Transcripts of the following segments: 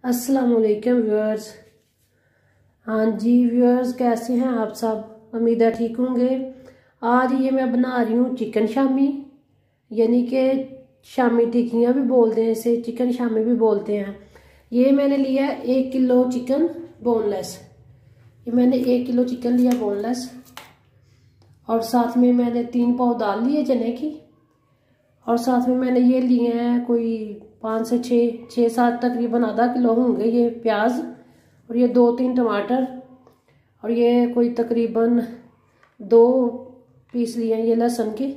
अस्सलाम वालेकुम व्यूअर्स। हाँ जी व्यूअर्स, कैसे हैं आप सब? उम्मीद है ठीक होंगे। आज ये मैं बना रही हूँ चिकन शामी, यानी कि शामी टिक्कियाँ भी बोलते हैं इसे, चिकन शामी भी बोलते हैं। ये मैंने लिया 1 किलो चिकन बोनलेस। ये मैंने 1 किलो चिकन लिया बोनलेस, और साथ में मैंने 3 पाव दाल लिए चने की, और साथ में मैंने ये लिए हैं कोई 5 से 6-7 तकरीबन आधा किलो होंगे ये प्याज, और ये 2-3 टमाटर, और ये कोई तकरीबन 2 पीस लिए हैं ये लहसुन के,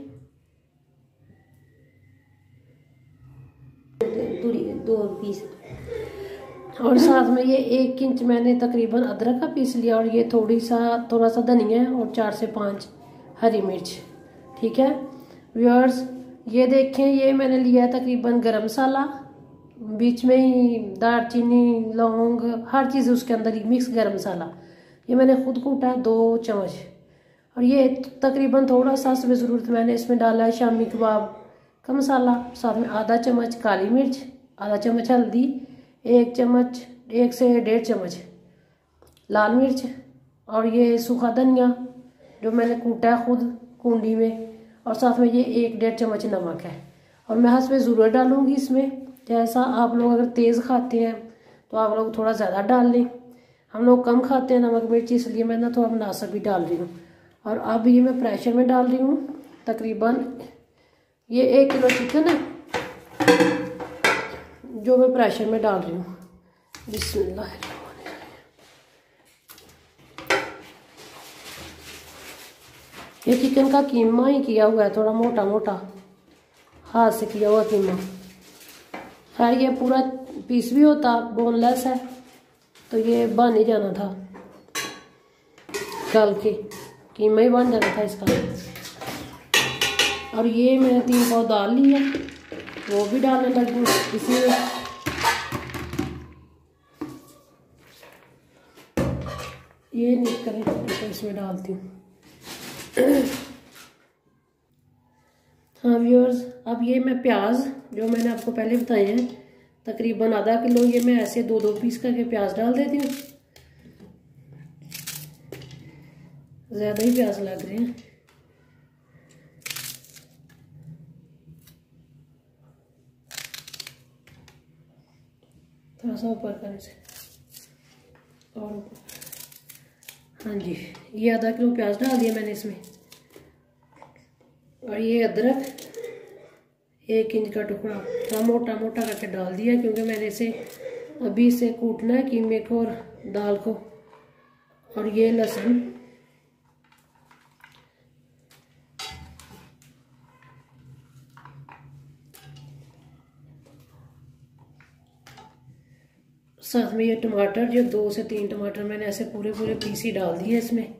2 पीस, और साथ में ये 1 इंच मैंने तकरीबन अदरक का पीस लिया, और ये थोड़ा सा धनिया है, और 4 से 5 हरी मिर्च। ठीक है व्यूअर्स, ये देखें, ये मैंने लिया है तकरीबन गरम मसाला, बीच में ही दालचीनी लौंग हर चीज़ उसके अंदर ही मिक्स गरम मसाला, ये मैंने खुद कूटा 2 चम्मच। और ये तकरीबन थोड़ा सा ज़रूरत मैंने इसमें डाला है शामी कबाब का मसाला, साथ में आधा चम्मच काली मिर्च, आधा चम्मच हल्दी, 1 से 1.5 चम्मच लाल मिर्च, और ये सूखा धनिया जो मैंने कूटा है खुद कुंडी में, और साथ में ये 1-1.5 चम्मच नमक है। और मैं हस्बे ज़रूर डालूंगी इसमें, जैसा आप लोग अगर तेज़ खाते हैं तो आप लोग थोड़ा ज़्यादा डाल लें। हम लोग कम खाते हैं नमक मिर्च, इसलिए मैं ना थोड़ा मुनासिब भी डाल रही हूँ। और अब ये मैं प्रेशर में डाल रही हूँ तकरीबन, ये 1 किलो चिकन है जो मैं प्रेशर में डाल रही हूँ। बिस्मिल्लाह। ये चिकन का कीमा ही किया हुआ है, थोड़ा मोटा मोटा हाथ से किया हुआ कीमा। खैर ये पूरा पीस भी होता, बोनलेस है तो ये बन ही जाना था, गल के कीमा ही बन जाना था इसका। और ये मैंने 3 पाव दाल ली है, वो भी डालने लगी इसी में। ये नहीं करें तो इसमें डालती हूँ। हाँ व्यूअर्स, अब ये मैं प्याज जो मैंने आपको पहले बताए हैं तकरीबन आधा किलो, ये मैं ऐसे 2-2 पीस करके प्याज डाल देती हूँ। ज़्यादा ही प्याज लग रहे हैं। थोड़ा सा ऊपर करने से, और हाँ जी, ये आधा किलो प्याज डाल दिया मैंने इसमें। और ये अदरक 1 इंच का टुकड़ा थोड़ा मोटा मोटा करके डाल दिया, क्योंकि मैंने इसे अभी से कूटना है कीमे को और दाल को। और ये लहसुन, साथ में ये टमाटर, जो 2 से 3 टमाटर मैंने ऐसे पूरे पीस ही डाल दिए इसमें।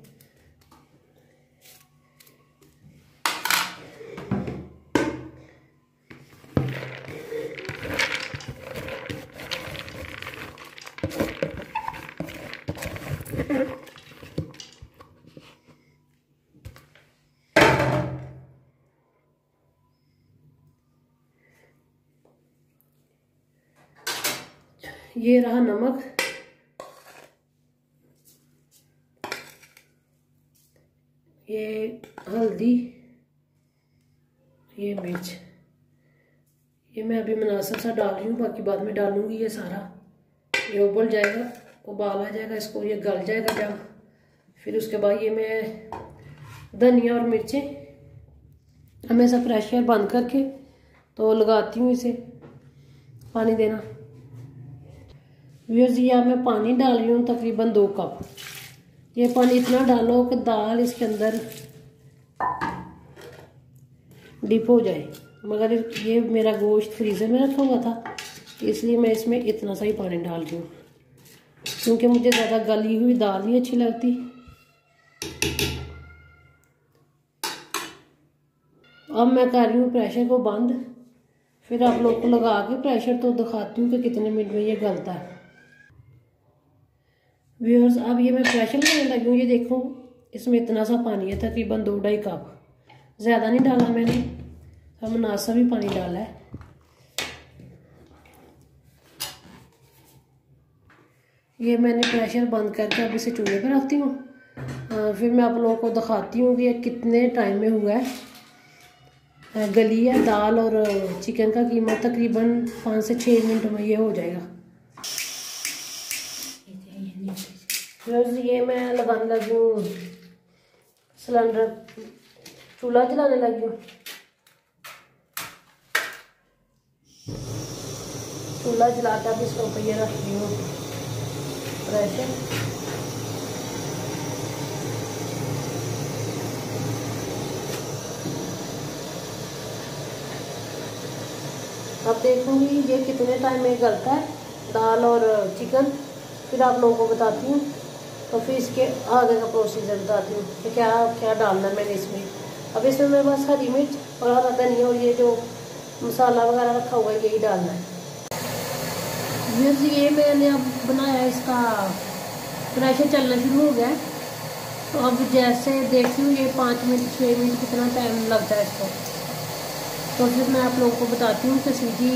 ये रहा नमक, ये हल्दी, ये मिर्च, ये मैं अभी मुनासिब सा डाल रही हूँ, बाकी बाद में डालूंगी ये सारा। ये उबल जाएगा, उबाल आ जाएगा इसको, ये गल जाएगा जब, फिर उसके बाद ये मैं धनिया और मिर्चें हमेशा प्रेशर बंद करके तो लगाती हूँ इसे पानी देना। व्यूअर्स, ये मैं पानी डाल रही हूँ तकरीबन 2 कप। ये पानी इतना डालो कि दाल इसके अंदर डिप हो जाए, मगर ये मेरा गोश्त फ्रीज़र में रखा हुआ था, इसलिए मैं इसमें इतना सा ही पानी डाल रही हूँ, क्योंकि मुझे ज़्यादा गली हुई दाल नहीं अच्छी लगती। अब मैं कर रही हूँ प्रेशर को बंद, फिर आप लोग को लगा के प्रेशर तो दिखाती हूँ कि कितने मिनट में ये गलता है। व्यूअर्स, अब ये मैं प्रेशर लगाने लगी हूँ। ये देखो, इसमें इतना सा पानी है, तकरीबन 2-2.5 कप, ज़्यादा नहीं डाला मैंने, हम मुनासिब ही पानी डाला है। ये मैंने प्रेशर बंद करके अब इसे चूल्हे पर रखती हूँ। फिर मैं आप लोगों को दिखाती हूँ कि ये कितने टाइम में हुआ है। गली है दाल और चिकन का कीमा, तकरीबन 5 से 6 मिनट में ये हो जाएगा। ये मैं लगाने लगी हूँ सिलेंडर, चूल्हा जलाने लगी हूँ। चूल्हा जलाकर भी इसके ऊपर ये रखती हूँ प्रेशर। अब देखूंगी ये कितने टाइम में गलता है दाल और चिकन, फिर आप लोगों को बताती हूँ। तो फिर इसके आगे का प्रोसीजर बताती हूँ कि क्या क्या डालना है मैंने इसमें। अब इसमें मैं बस हरी मिर्च और हरा धनिया और ये जो मसाला वगैरह रखा हुआ है यही डालना है। ये मैंने अब बनाया, इसका प्रेशर चलना शुरू हो गया है। तो अब जैसे देखती हूँ ये 5 मिनट 6 मिनट कितना टाइम लगता है इसको। तो फिर मैं आप लोगों को बताती हूँ कि सीधी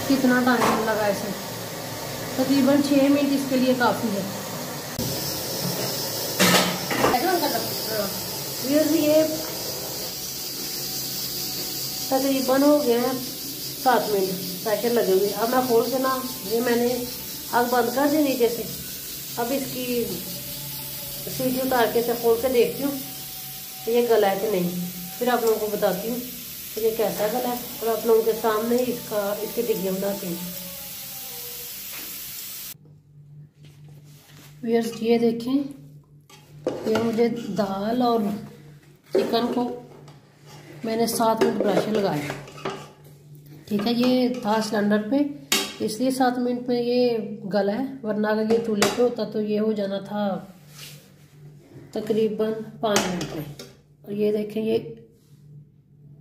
कितना टाइम लगा इसे। तकरीबन 6 मिनट इसके लिए काफ़ी है। ये तकरीबन हो गया है 7 मिनट प्रेशर लगे हुए। अब मैं खोल के ना, ये मैंने आग बंद कर दी नीचे से। अब इसकी सीटी उतार के इसे खोल के देखती हूँ ये गला है कि नहीं। फिर आप लोगों को बताती हूँ कि ये कैसा गला है, और आप लोगों के सामने ही इसकी टिक्कियाँ बनाती हूँ। व्यूअर्स ये देखें, ये मुझे दाल और चिकन को मैंने 7 मिनट प्रेशर लगाया। ठीक है, ये था सिलेंडर पे इसलिए 7 मिनट में ये गला है, वरना अगर ये चूल्हे पे होता तो ये हो जाना था तकरीबन 5 मिनट में। और ये देखें ये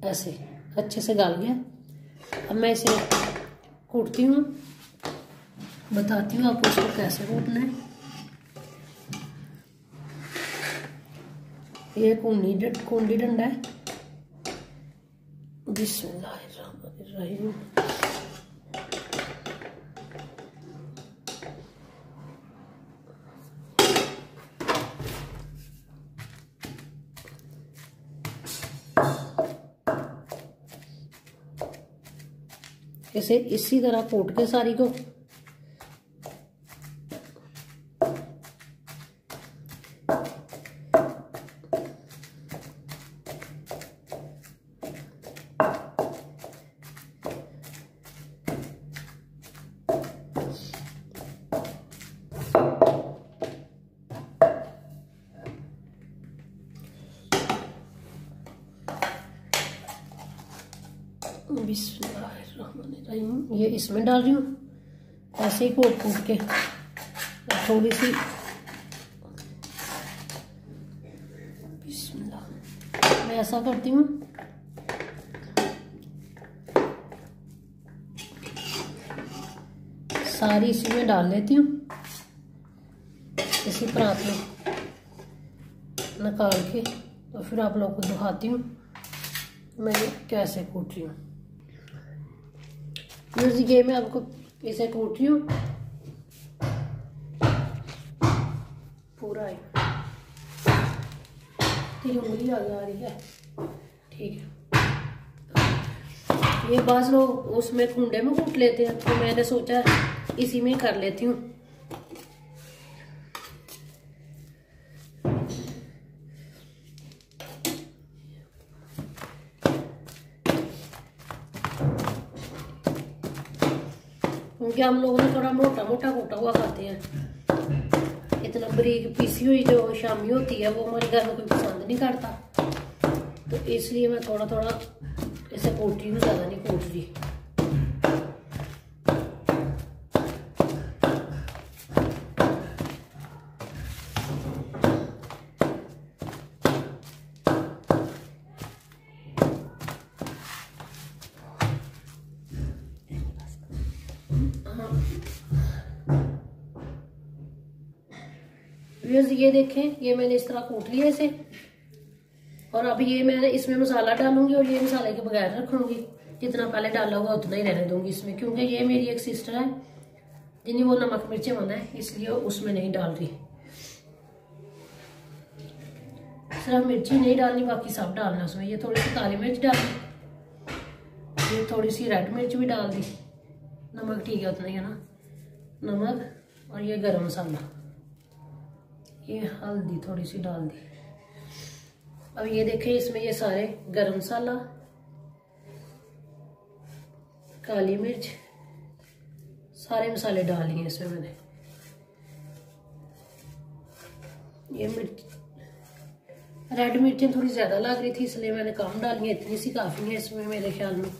ऐसे अच्छे से गल गया। अब मैं इसे कूटती हूँ, बताती हूँ आपको इसको कैसे कूटना है। ये कुंडी डंडा है। बिस्मिल्लाहिर्रहमानिर्रहीम। इसे इसी तरह कूट के सारी को बिस्मिल्लाहिर्रहमानिर्रहीम। ये इसमें डाल रही हूँ ऐसे ही कूट के। थोड़ी सी बिस्मिल्लाह, मैं ऐसा करती हूँ। सारी इसी में डाल लेती हूँ, इसी परात में निकाल के। तो फिर आप लोगों को दिखाती हूँ मैं कैसे कूट रही हूँ। ये मैं आपको इसे कूट रही हूँ पूरा ही। तीन उंगली आगे आ रही है। ठीक है, ये बाज़ लोग उसमें कुंडे में कूट लेते हैं, तो मैंने सोचा इसी में कर लेती हूँ। क्योंकि हम लोग ना थोड़ा मोटा मोटा कूटा हुआ खाते हैं। इतना बारीक पीसी हुई जो शामी होती है वो हमारे घर में कोई पसंद नहीं करता, तो इसलिए मैं थोड़ा थोड़ा इसे कूट रही हूँ, ज़्यादा नहीं कूट रही। ये देखें, ये मैंने इस तरह कूट लिया इसे। और अब ये मैं इसमें मसाला डालूंगी और ये मसाले के बगैर रखूंगी। जितना पहले डाला हुआ उतना ही रहने दूंगी इसमें, क्योंकि ये मेरी एक सिस्टर है जिन्हें वो नमक मिर्चें मना है, इसलिए उसमें नहीं डाल रही। सिर्फ मिर्ची नहीं डालनी, बाकी सब डालना उसमें। ये थोड़ी सी काली मिर्च डाली, ये थोड़ी सी रेड मिर्च भी डाल दी। नमक ठीक है उतना ही है ना, नमक। और ये गरम मसाला, ये हल्दी थोड़ी सी डाल दी। अब ये देखें इसमें ये सारे गरम मसाला, काली मिर्च, सारे मसाले डाल लिए इसमें मैंने। ये मिर्च रेड मिर्चें थोड़ी ज्यादा लग रही थी इसलिए मैंने कम डाली है, इतनी सी काफी है इसमें मेरे ख्याल में।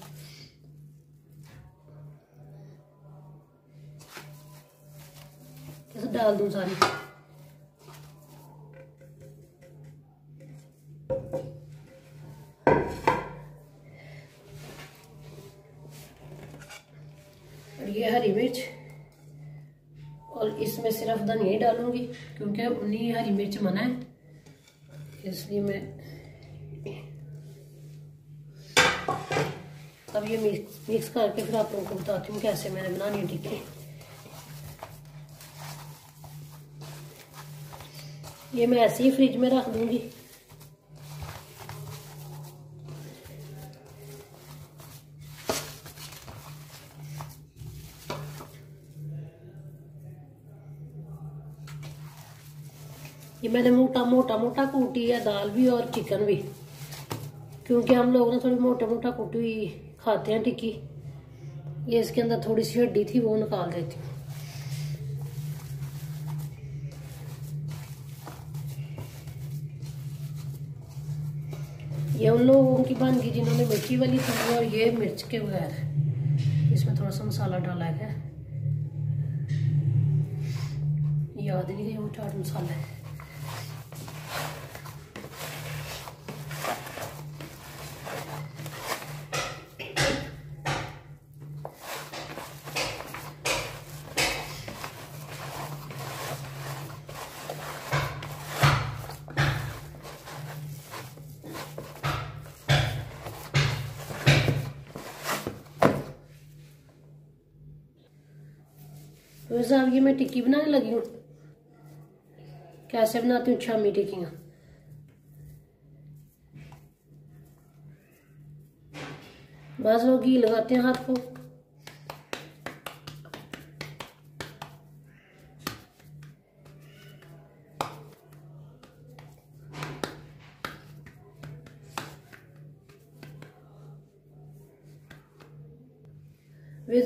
कैसे डाल दूं सारी। और ये हरी मिर्च, और इसमें सिर्फ धनिया ही डालूंगी क्योंकि उन्हीं हरी मिर्च मना है, इसलिए मैं। अब ये मिक्स करके फिर आप लोगों को बताती हूँ कैसे मैंने बनानी है टिक्की। ये मैं ऐसे ही फ्रिज में रख दूंगी। ये मैंने मोटा मोटा कूटी है, दाल भी और चिकन भी, क्योंकि हम लोग ना थोड़ी मोटा मोटा कूटी हुई खाते हैं टिक्की। ये इसके अंदर थोड़ी सी हड्डी थी, वो निकाल देती हूँ। ये उन लोगों की बन गई जिन्होंने मिर्ची वाली खानी और ये मिर्च के बगैर। इसमें थोड़ा सा मसाला डाला है, याद नहीं है वो चाट मसाला है। तो साहब ये मैं टिक्की बनाने लगी हूँ। कैसे बनाती हूँ शामी टिक्कियाँ। बस वो घी लगाते हैं हाथ को,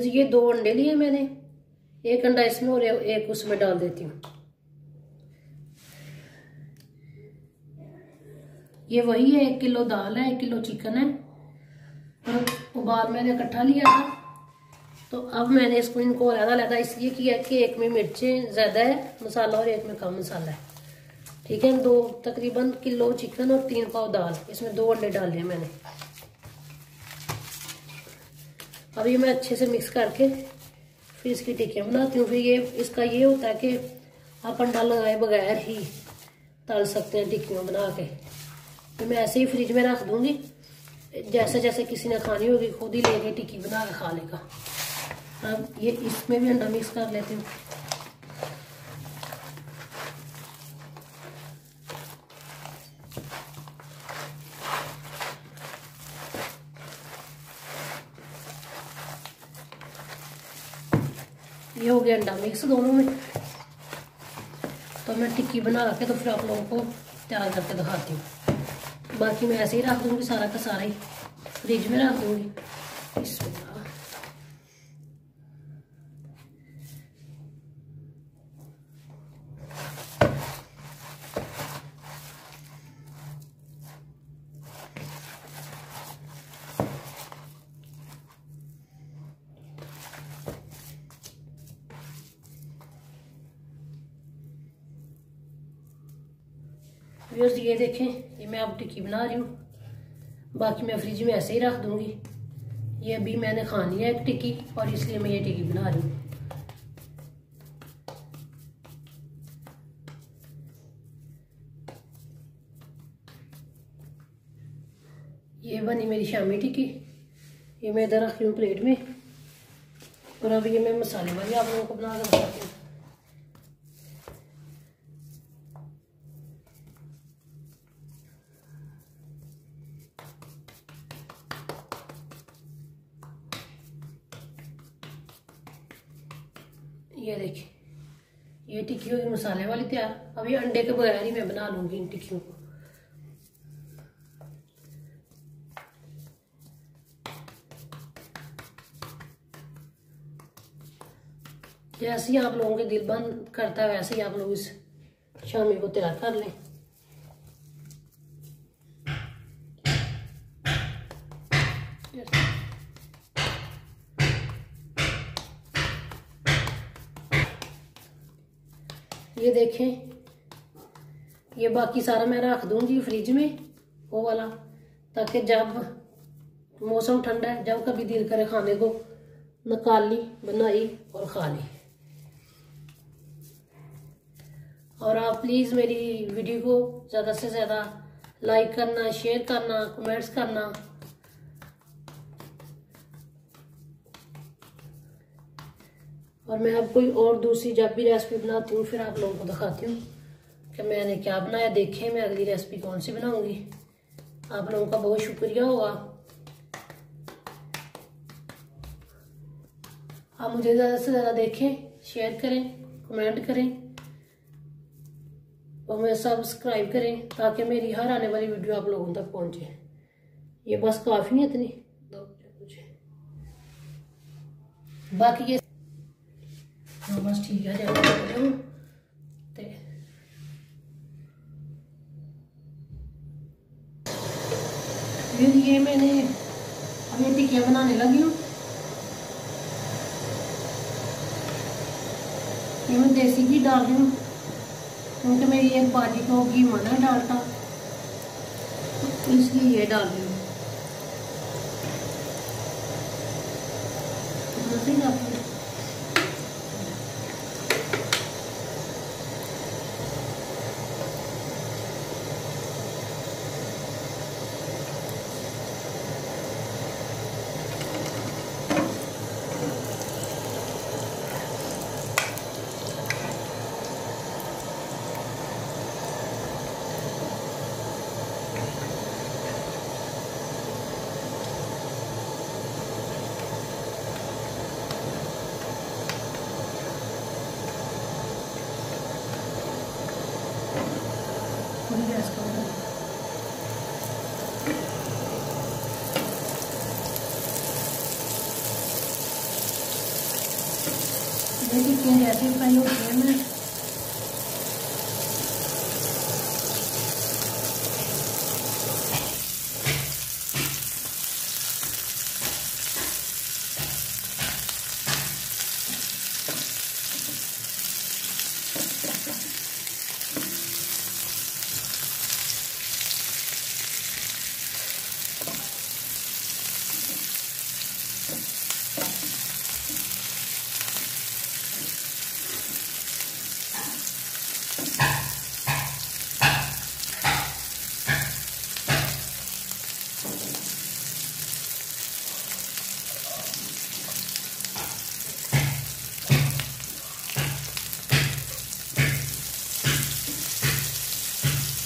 ये 2 अंडे लिए मैंने, एक अंडा इसमें और एक उसमें डाल देती हूँ। ये वही है, 1 किलो दाल है, 1 किलो चिकन है, और उबाल मैंने इकट्ठा लिया था। तो अब मैंने इसको इनको अलग-अलग इसलिए किया कि एक में मिर्चें ज़्यादा है मसाला और एक में कम मसाला है। ठीक है, 2 तकरीबन किलो चिकन और 3 पाव दाल, इसमें 2 अंडे डाल लिए मैंने। अब ये मैं अच्छे से मिक्स करके फिर इसकी टिक्कियाँ बनाती हूँ। फिर ये इसका ये होता है कि आप अंडा लगाए बगैर ही तल सकते हैं टिक्कियाँ बना के। तो मैं ऐसे ही फ्रिज में रख दूंगी, जैसे जैसे किसी ने खानी होगी खुद ही लेके टिक्की बना के खा लेगा। अब ये इसमें भी अंडा मिक्स कर लेती हूँ। ये हो गया अंडा मिक्स दोनों में। तो मैं टिक्की बना के तो फिर आप लोगों को तैयार करके दिखाती हूँ। बाकी मैं ऐसे ही रख दूंगी, सारा का सारा ही फ्रिज में रख दूंगी। व्यूअर्स ये देखें, ये मैं अब टिक्की बना रही हूँ। बाकी मैं फ्रिज में ऐसे ही रख दूंगी। ये अभी मैंने खानी है एक टिक्की और इसलिए मैं ये टिक्की बना रही हूँ। ये बनी मेरी शामी टिक्की, ये मैं इधर रखी हूँ प्लेट में। और अब ये मैं मसाले वाली आप लोगों को बना कर बताती हूँ। ये देखिए, ये टिक्की होगी मसाले वाली तैयार। अब ये अंडे के बगैर ही मैं बना लूंगी इन टिक्कियों को। जैसे ही आप लोगों के दिल बंद करता है वैसे ही आप लोग इस शामी को तैयार कर लें। ये देखें, ये बाकी सारा मैं रख दूंगी फ्रिज में वो वाला, ताकि जब मौसम ठंडा है, जब कभी दिल करे खाने को, निकाल ली, बनाई और खा ली। और आप प्लीज़ मेरी वीडियो को ज़्यादा से ज़्यादा लाइक करना, शेयर करना, कमेंट्स करना। और मैं अब कोई और दूसरी जब भी रेसिपी बनाती हूँ फिर आप लोगों को दिखाती हूँ कि मैंने क्या बनाया। देखें मैं अगली रेसिपी कौन सी बनाऊंगी। आप लोगों का बहुत शुक्रिया होगा। आप मुझे ज़्यादा से ज़्यादा देखें, शेयर करें, कमेंट करें और मैं सब्सक्राइब करें ताकि मेरी हर आने वाली वीडियो आप लोगों तक पहुंचे। ये बस काफ़ी है इतनी, बाकी ये हाँ बस ठीक है। फिर ये मैंने अब ये टिक्कियाँ बनाने लगी हूँ। ये मैं देसी घी डाल रही हूँ क्योंकि मेरी एक बाजी को घी मना डालता, तो इसलिए ये डाल रही हूँ। देखिए जैसे फ्राई होती है ना,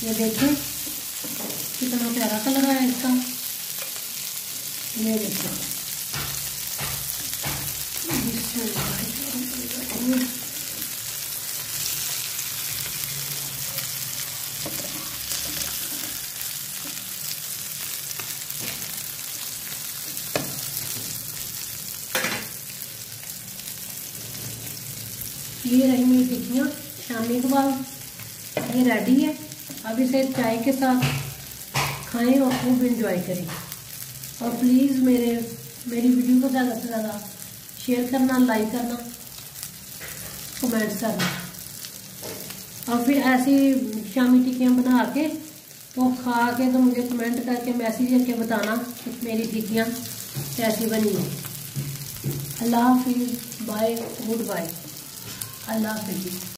ये देखिए कितना प्यारा कलर है इसका। ये देखिए ये रही मेरी टिक्कियाँ शामी कबाब। ये रेडी है। अब इसे चाय के साथ खाएं और खूब एंजॉय करें। और प्लीज़ मेरी वीडियो को ज़्यादा से ज़्यादा शेयर करना, लाइक करना, कमेंट्स करना। और फिर ऐसी शामी टिक्कियाँ बना के तो खा के तो मुझे कमेंट करके मैसेज करके बताना कि मेरी टिक्कियाँ कैसी बनी है। अल्लाह हाफिज़, बाय, गुड बाय, अल्लाह हाफिज़।